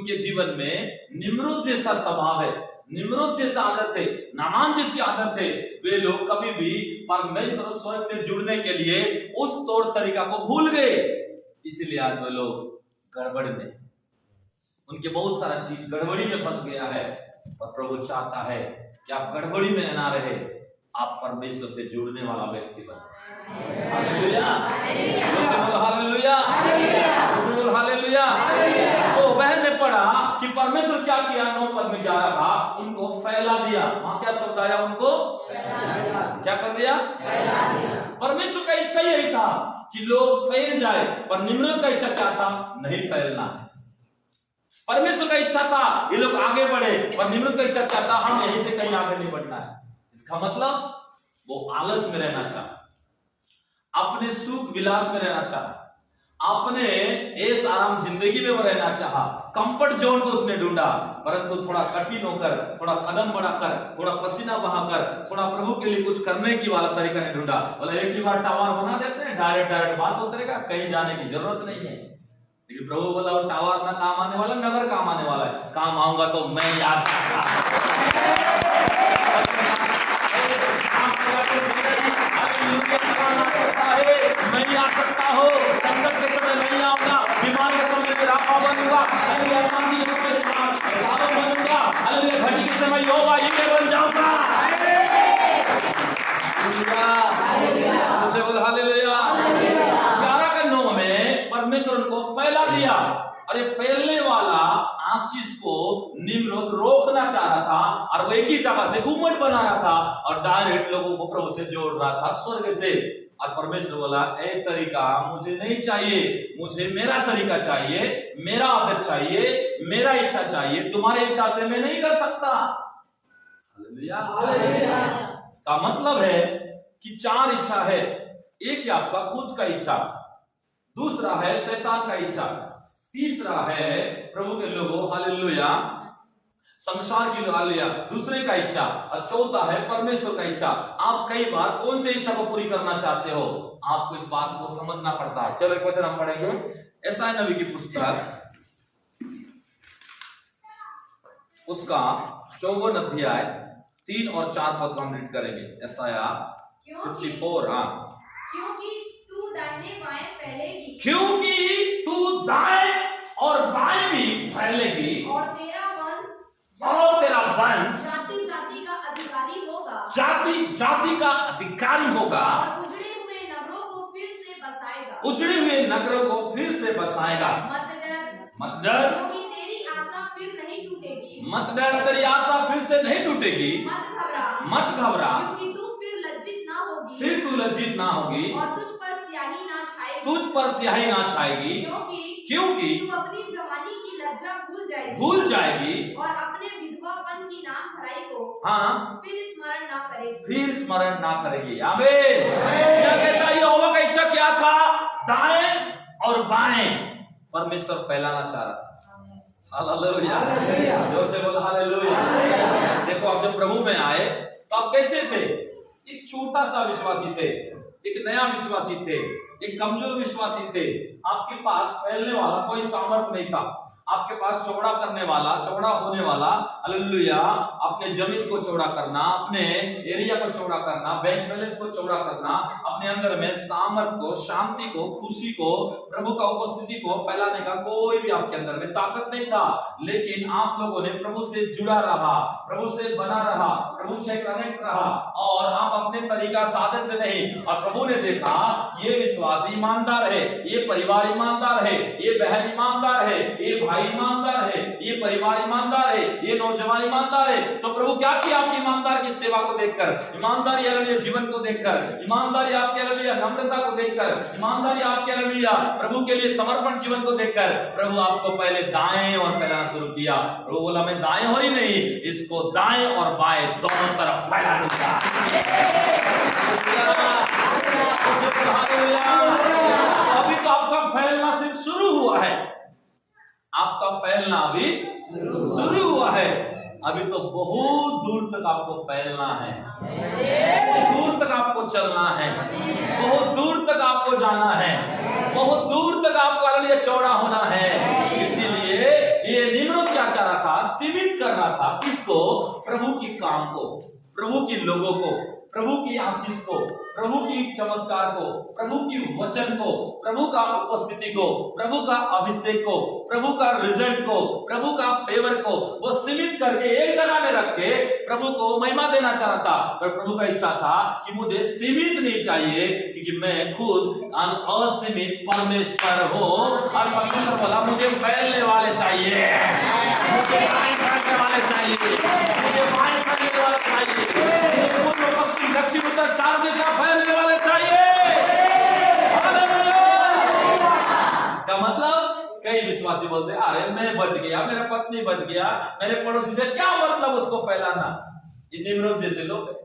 उनके जीवन में निम्रुद जैसा स्वभाव है, निम्रुद जैसा आदत है, नामान जैसी आदत है। वे लोग कभी भी परमेश्वर स्वर्ग से जुड़ने के लिए उस तौर तरीका को भूल गए, इसलिए आज वे लोग गड़बड़ में, उनके बहुत सारा चीज गड़बड़ी में फंस गया है। और प्रभु चाहता है कि आप गड़बड़ी में ना रहे, आप परमेश्वर से जुड़ने वाला व्यक्ति बने। Hallelujah, hallelujah, hallelujah. तो बहन ने पढ़ा कि परमेश्वर क्या किया, 9 पद में 11 था, उनको फैला दिया। वहां क्या शब्द आया, उनको क्या कर दिया, परमेश्वर का इच्छा यही था कि लोग फैल जाए, पर निम्रत का इच्छा क्या था, नहीं फैलना है। परमेश्वर का इच्छा था ये लोग आगे बढ़े, पर निम्रत का इच्छा क्या था, हम यहीं से कहीं आगे नहीं बढ़ना है। इसका मतलब वो आलस में रहना चाहा, अपने सुख विलास में रहना चाहा, अपने ऐश आराम जिंदगी में वो रहना चाहा, कंफर्ट जोन को उसने ढूंढा। परंतु थोड़ा कठिन होकर, थोड़ा कदम बढ़ाकर, थोड़ा पसीना बहाकर, थोड़ा प्रभु के लिए कुछ करने की वाला तरीका नहीं ढूंढा। बोले एक ही बार टावर बना देते हैं, डायरेक्ट बात उतरेगा, कहीं जाने की जरूरत नहीं है। लेकिन प्रभु बोला वो टावर ना काम आने वाला, नगर काम आने वाला है। काम आऊंगा तो मैं आ सकता, मैं आ सकता हूँ, संकट के समय नहीं आऊंगा, बीमार के समय मेरा पावन हुआ, अशांति के समय साधन बनूंगा, घड़ी के समय योगा ये बन जाऊंगा। उसे बोल हालेलुया। 11:9 में परमेश्वर उनको फैला दिया। अरे फैलने वाला आशीष को निम्रत रोकना चाह रहा था, और वो एक ही जगह से घूमट बना रहा था और डायरेक्ट लोगों को प्रभु से जोड़ रहा था स्वर्ग से। और परमेश्वर बोला ए तरीका मुझे नहीं चाहिए, मुझे मेरा तरीका चाहिए, मेरा आदत चाहिए, मेरा इच्छा चाहिए, तुम्हारे इच्छा से मैं नहीं कर सकता। हालेलुया। इसका मतलब है कि 4 इच्छा है। एक है आपका खुद का इच्छा, दूसरा है शैतान का इच्छा, तीसरा है प्रभु के लोगों हालेलुया संसार की हालेलुया दूसरे का इच्छा, और चौथा है परमेश्वर का इच्छा। आप कई बार कौन से इच्छा को पूरी करना चाहते हो, आपको इस बात को समझना पड़ता है। चलो एक वचन हम पढ़ेंगे, यशायाह नबी की पुस्तक उसका 54 अध्याय 3 और 4 पद को हम रीड करेंगे। यशायाह 54। क्योंकि तू दाहिने बाएं फैलेगी, क्योंकि तू दाएं और बाएं भी फैलेगी, और तेरा वंश जाति जाति का अधिकारी होगा, जाति जाति का अधिकारी होगा, और उजड़े हुए नगरों को फिर से बसाएगा, उजड़े हुए नगरों को फिर से बसाएगा। मत डर, क्योंकि तेरी आशा फिर नहीं टूटेगी, मत डर, तेरी आशा फिर से नहीं टूटेगी। मत घबरा, क्योंकि तू फिर लज्जित ना होगी, फिर तू लज्जित ना होगी, और तुझ पर स्याही ना छाएगी, तुझ पर स्याही ना छाएगी, क्योंकि तू अपनी जवानी की लज्जा भूल जाएगी, और अपने विधवापन की नाम खराई को फिर स्मरण ना करेगी। आमीन। क्या कहता है यहोवा का इच्छा क्या था, दाएं और बाएं परमेश्वर फैलाना चाह रहा था। हालेलुया, जोर से बोल हालेलुया। देखो आप जब प्रभु में आए तो आप कैसे थे, एक छोटा सा विश्वासी थे, एक नया विश्वासी थे, एक कमजोर विश्वासी थे। आपके पास फैलने वाला कोई सामर्थ नहीं था, आपके पास चौड़ा करने वाला, चौड़ा होने वाला, हालेलुया, अपने जमीन को चौड़ा करना, अपने एरिया को चौड़ा करना, बैंक बैलेंस को चौड़ा करना, अपने अंदर में सामर्थ को, शांति को, खुशी को, प्रभु का उपस्थिति को फैलाने का कोई भी आपके अंदर में ताकत नहीं था। लेकिन आप लोगों ने प्रभु से जुड़ा रहा, प्रभु से बना रहा, प्रभु से कनेक्ट रहा, और आप अपने तरीका साधन से नहीं। और प्रभु ने देखा ये विश्वास ईमानदार है, ये परिवार ईमानदार है, ये बहन ईमानदार है, ये भाई ईमानदार है, ये परिवार ईमानदार है, ये नौजवान ईमानदार है। तो प्रभु क्या किया आपकी ईमानदार की सेवा को देखकर, ईमानदारी हालेलुया जीवन को देखकर, ईमानदारी आपके हालेलुया नम्रता को देखकर, ईमानदारी आपके हालेलुया प्रभु के लिए समर्पण जीवन को देखकर, प्रभु आपको पहले दाएं और फैलाना शुरू किया। प्रभु बोला मैं दाएं हो ही नहीं, इसको दाएं और बाएं दोनों तरफ फैला दूंगा। अभी तो आपका फैलना सिर्फ शुरू हुआ है, आपका फैलना अभी शुरू हुआ है। अभी तो बहुत दूर तक आपको फैलना है, बहुत दूर तक आपको चलना है, बहुत दूर तक आपको जाना है, बहुत दूर तक आपको हालेलुया चौड़ा होना है। इसीलिए ये निम्रोद क्या चाह रहा था? सीमित कर रहा था किसको? प्रभु के काम को, प्रभु के लोगों को, प्रभु की आशीष को, प्रभु की चमत्कार को, प्रभु की वचन को, प्रभु का उपस्थिति को, प्रभु का अभिषेक को, प्रभु का रिजल्ट को, प्रभु का फेवर को वो सीमित करके एक जगह में रख के प्रभु को महिमा देना चाह रहा था। पर प्रभु का इच्छा था कि मुझे सीमित नहीं चाहिए, क्योंकि मैं खुद असीमित परमेश्वर हूं। और परमेश्वर बोला मुझे फैलने वाले चाहिए, मुझे फैलने वाले चाहिए, मुझे फैलने वाले चाहिए, दक्षिण उत्तर चार दिशा फैलने वाले चाहिए। इसका मतलब कई विश्वासी बोलते हैं अरे मैं बच गया, मेरा पत्नी बच गया, मेरे पड़ोसी से क्या मतलब उसको फैलाना। ये निम्रोद जैसे लोग हैं।